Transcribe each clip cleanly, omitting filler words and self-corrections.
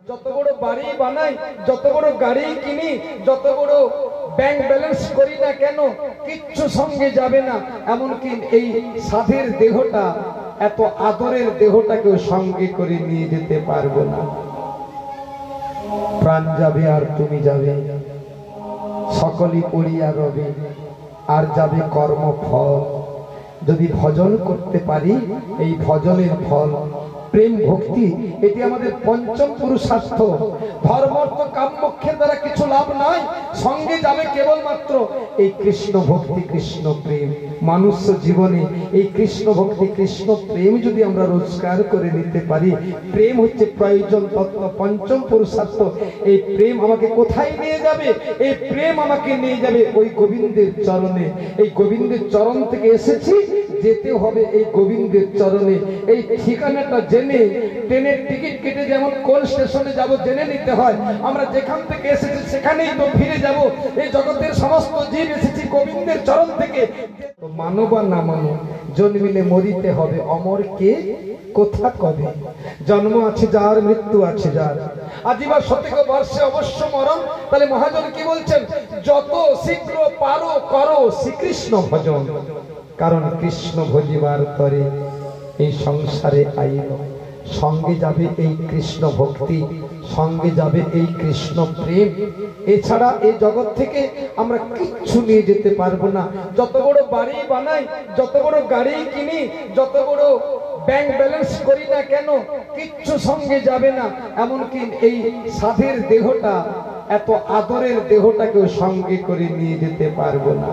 যত বড় বাড়ি বানাই, যত বড় গাড়ি কিনি, যত বড় ব্যাংক ব্যালেন্স করি না কেন, কিচ্ছু সঙ্গে যাবে না। এমনকি এই সাধের দেহটা, এত আদরের দেহটাকেও সঙ্গে করে নিয়ে যেতে পারবো না। প্রাণ যাবে আর তুমি যাবে, সকলই পড়িয়া রবে, আর যাবে কর্মফল। যদি ভজন করতে পারি, এই ভজনের ফল প্রেম ভক্তি, এটি আমাদের পঞ্চম পুরুষার্থ। ধর্ম অর্থ কাম মোক্ষের দ্বারা কিছু লাভ নাই, সঙ্গে যাবে কেবলমাত্র এই কৃষ্ণ ভক্তি, কৃষ্ণ প্রেম। মানুষ জীবনে এই কৃষ্ণ ভক্তি, কৃষ্ণ প্রেম যদি আমরা রোজগার করে নিতে পারি, প্রেম হচ্ছে প্রয়োজন তত্ত্ব, পঞ্চম পুরুষার্থ। এই প্রেম আমাকে কোথায় নিয়ে যাবে? এই প্রেম আমাকে নিয়ে যাবে ওই গোবিন্দের চরণে। এই গোবিন্দের চরণ থেকে এসেছি, যেতে হবে এই গোবিন্দের চরণে। এই ঠিকানাটা জেনে, ট্রেনের টিকিট কেটে যেমন কোন স্টেশনে যাব জেনে নিতে হয়, আমরা যেখান থেকে এসেছি সেখানেই তো ফিরে যাব। এই জগতের সমস্ত জীব এসেছি গোবিন্দের চরণ থেকে। মানো বা না মানো, জন্মিলে মরিতে হবে, অমর কে কোথা কবে। জন্ম আছে যার, মৃত্যু আছে যার, আজিবা শতক বর্ষে অবশ্য মরণ। তাহলে মহাজন কি বলছেন? যত শীঘ্র পারো করো শ্রীকৃষ্ণ ভজন, কারণ কৃষ্ণ ভজিবার তরে এই সংসারে আইল। সঙ্গে যাবে এই কৃষ্ণ ভক্তি, সঙ্গে যাবে এই কৃষ্ণ প্রেম। এছাড়া এই জগৎ থেকে আমরা কিচ্ছু নিয়ে যেতে পারবো না। যত বড় বাড়ি বানাই, যত বড় গাড়ি কিনি, যত বড় ব্যাংক ব্যালেন্স করি না কেন, কিচ্ছু সঙ্গে যাবে না। এমনকি এই সাধের দেহটা, এত আদরের দেহটাকেও সঙ্গে করে নিয়ে যেতে পারবো না।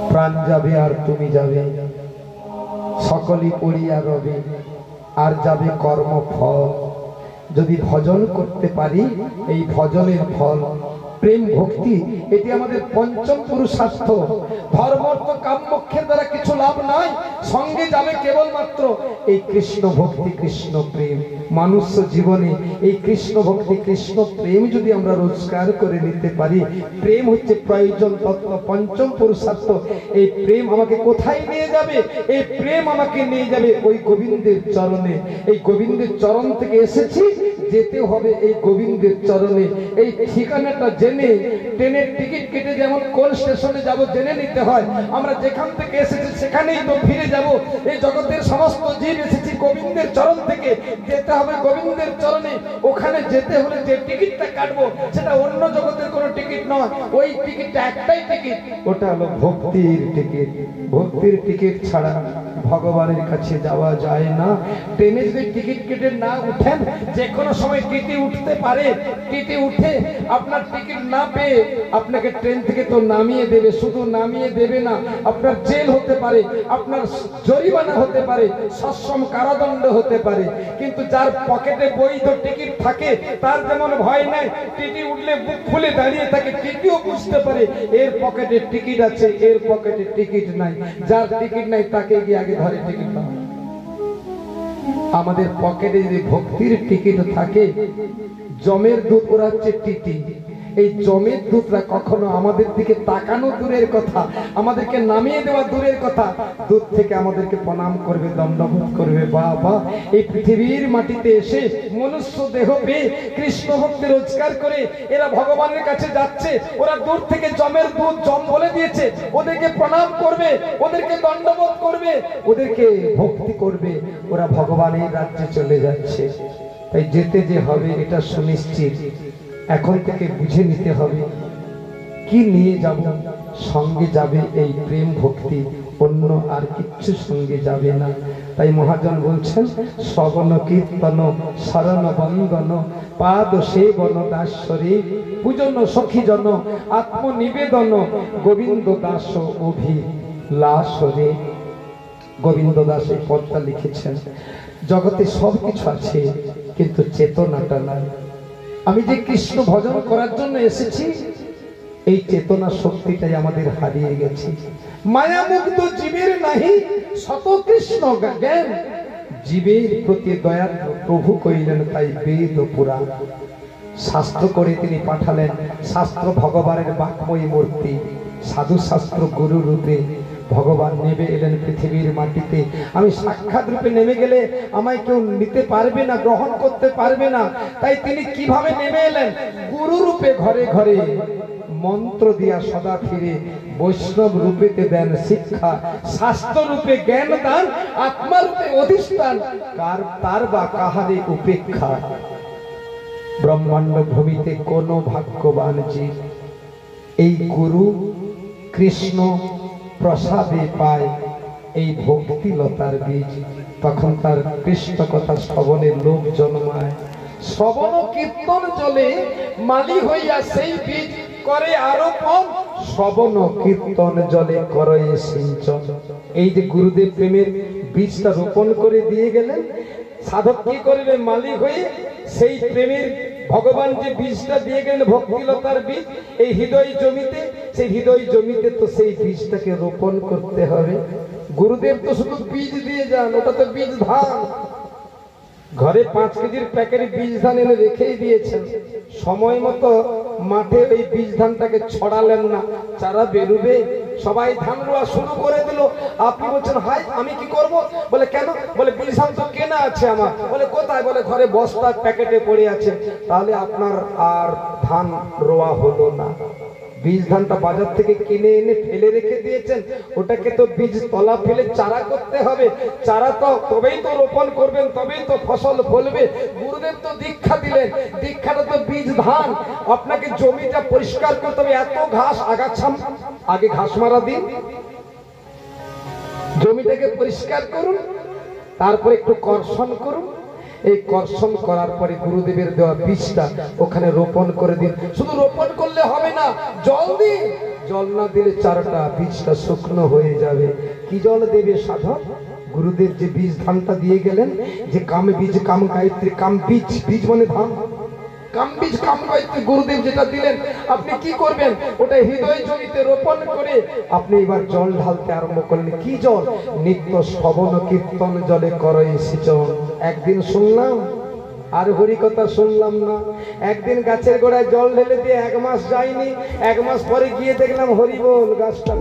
প্রাণ যাবে আর তুমি যাবে, সকলই পড়িয়া রবে, আর যাবে কর্মফল। যদি ভজন করতে পারি, এই ভজনের ফল প্রেম ভক্তি, এটি আমাদের পঞ্চম পুরুষার্থ। ধর্ম অর্থ কাম মোক্ষের দ্বারা কিছু লাভ নাই, সঙ্গে যাবে কেবলমাত্র এই কৃষ্ণ ভক্তি, কৃষ্ণ প্রেম। মানুষ জীবনে এই কৃষ্ণ ভক্তি, কৃষ্ণ প্রেম যদি আমরা রোজগার করে নিতে পারি, প্রেম হচ্ছে প্রয়োজন তত্ত্ব, পঞ্চম পুরুষার্থ। এই প্রেম আমাকে কোথায় নিয়ে যাবে? এই প্রেম আমাকে নিয়ে যাবে ওই গোবিন্দের চরণে। এই গোবিন্দের চরণ থেকে এসেছি, যেতে হবে এই গোবিন্দের চরণে। এই ঠিকানাটা জেনে, ট্রেনের টিকিট কেটে যেমন কোন স্টেশনে যাব জেনে নিতে হয়, আমরা যেখান থেকে এসেছি সেখানেই তো ফিরে যাব। এই জগতের সমস্ত জীব এসেছি গোবিন্দের চরণ থেকে, যেতে হবে গোবিন্দের চরণে। ওখানে যেতে হলে যে টিকিটটা কাটবো, সেটা অন্য জগতের কোনো টিকিট নয়, ওই টিকিটটা একটাই টিকিট, ওটা হলো ভক্তির টিকিট। ভক্তির টিকিট ছাড়া ভগবানের কাছে যাওয়া যায় না। ট্রেনে যদি টিকিট কেটে না উঠেন, যে কোনো সময় টিটি উঠতে পারে। টিটি উঠে আপনার টিকিট না পেয়ে আপনাকে ট্রেন থেকে তো নামিয়ে দেবে। শুধু নামিয়ে দেবে না, আপনার জেল হতে পারে, আপনার জরিমানা হতে পারে, সশ্রম কারাদণ্ড হতে পারে। কিন্তু যার পকেটে বৈধ টিকিট থাকে, তার যেমন ভয় নাই। টিটি উঠলে বুক খুলে দাঁড়িয়ে থাকে, টিটিও বুঝতে পারে এর পকেটে টিকিট আছে, এর পকেটে টিকিট নাই। যার টিকিট নাই তাকে গিয়ে আগে ধরে টিকিট দাও। আমাদের পকেটে যদি ভক্তির টিকিট থাকে, জমের দুধ ওরা হচ্ছে টিটি। এই জমের দুধরা কখনো আমাদের দিকে তাকানো দূরের কথা, আমাদেরকে নামিয়ে দেওয়া দূরের কথা, দূর থেকে আমাদেরকে প্রণাম করবে, দণ্ডবোধ করবে। বাবা, এই পৃথিবীর মাটিতে এসে মনুষ্য দেহ পেয়ে কৃষ্ণ ভক্তি রোজগার করে এরা ভগবানের কাছে যাচ্ছে। ওরা দূর থেকে জমের দুধ, জম বলে দিয়েছে, ওদেরকে প্রণাম করবে, ওদেরকে দণ্ডবোধ করবে, ওদেরকে ভক্তি করবে। ওরা ভগবানের রাজ্যে চলে যাচ্ছে। তাই যেতে যে হবে এটা সুনিশ্চিত। এখন থেকে বুঝে নিতে হবে কি নিয়ে যাব। সঙ্গে যাবে এই প্রেম ভক্তি, অন্য আর কিচ্ছু সঙ্গে যাবে না। তাই মহাজন বলছেন, শ্রবণ কীর্তন শরণ বন্দন পাদ সেবন দাসরে পূজন সখীজন আত্মনিবেদন গোবিন্দ দাস অভিলাষরে। গোবিন্দ দাস এই পদটা লিখেছেন। জগতে সব কিছু আছে, কিন্তু চেতনাটা নাই। আমি যে কৃষ্ণ ভজন করার জন্য এসেছি, এই চেতনা শক্তিটাই আমাদের হারিয়ে গেছে। মায়ামুগ্ধ জীবের নাহি শত কৃষ্ণ জ্ঞান, জীবের প্রতি দয়া প্রভু কইলেন তাই বেদ পুরাণ। শাস্ত্র করে তিনি পাঠালেন। শাস্ত্র ভগবানের বাক্যময়ী মূর্তি, সাধু শাস্ত্র গুরু রূপে ভগবান নেমে এলেন পৃথিবীর মাটিতে। আমি সাক্ষাৎ রূপে নেমে গেলে আমায় কেউ নিতে পারবে না, গ্রহণ করতে পারবে না। তাই তিনি কিভাবে নেমে এলেন? গুরু রূপে ঘরে ঘরে মন্ত্র দিয়া সদা ফিরে, বৈষ্ণব রূপেতে দেন শিক্ষা, শাস্ত্র রূপে জ্ঞান দান, আত্মা রূপে অধিষ্ঠান, তার বা কাহারে উপেক্ষা। ব্রহ্মাণ্ড ভূমিতে কোন ভাগ্যবান জীব এই গুরু কৃষ্ণ প্রসাদে পায় এই ভক্তিলতার বীজ। তখন তার কৃষ্ণ কথা শ্রবণের লোক জন্মায়। শ্রবণ কীর্তন জলে মালি হইয়া সেই বীজ করে আরোপণ, শ্রবণ কীর্তন জলে করে সিঞ্চন। এই যে গুরুদেব প্রেমের বীজটা রোপণ করে দিয়ে গেলেন, সাধক কি করবে? মালিক হয়ে সেই প্রেমের ভগবান যে বীজটা দিয়ে গেলেন, ভক্তিলতার বীজ, এই হৃদয় জমিতে, সেই হৃদয় জমিতে তো সেই বীজটাকে রোপণ করতে হবে। গুরুদেব তো শুধু বীজ দিয়ে যান, ওটা তো বীজ ধান। ঘরে 5 কেজির প্যাকেট বীজ ধান এনে রেখেই দিয়েছেন, সময় মতো মাঠে এই বীজ ধানটাকে ছড়ালেন না, চারা বেরোবে। সবাই ধান রোয়া শুরু করে দিল। আপনি বলছেন হাই আমি কি করব? বলে কেন? বলে বীজ ধান তো কেনা আছে আমার। বলে কোথায়? বলে ঘরে বস্তার প্যাকেটে পড়ে আছে। তাহলে আপনার আর ধান রোয়া হলো না। বীজ ধানটা বাজার থেকে কিনে এনে ফেলে রেখে দিয়েছেন, ওটাকে তো বীজ তলা ফেলে চারা করতে হবে। চারা তো তবেই তো রোপণ করবেন, তবেই তো ফসল ফলবে। গুরুদেব তো দীক্ষা দিলেন, দীক্ষাটা তো বীজ ধান। আপনাকে জমিটা পরিষ্কার করতে হবে। এত ঘাস আগাছা, আগে ঘাস মারা দিন, জমিটাকে পরিষ্কার করুন, তারপরে একটু কর্ষণ করুন। এই কর্ষণ করার পরে গুরুদেবের দেওয়া বীজটা ওখানে রোপণ করে দিন। শুধু রোপণ করলে হবে না, জল দিন। জল না দিলে চারাটা বীজটা শুকনো হয়ে যাবে। কি জল দেবে সাধক? গুরুদেব যে বীজ ধানটা দিয়ে গেলেন, যে কাম বীজ কাম গায়ত্রী, কাম বীজ, বীজ মানে ধান, কাম বীজ কাম গায়ত্রী গুরুদেব যেটা দিলেন, আপনি কি করবেন? ওটা হৃদয় জমিতে রোপণ করে আপনি এবার জল ঢালতে আরম্ভ করলেন। কি জল? নিত্য শ্রবণ কীর্তন জলে করই সিঁচন। একদিন শুনলাম আর হরি কথা শুনলাম না। একদিন গাছের গোড়ায় জল ঢেলে দিয়ে 1 মাস যায়নি, 1 মাস পরে গিয়ে দেখলাম হরি বল, গাছটা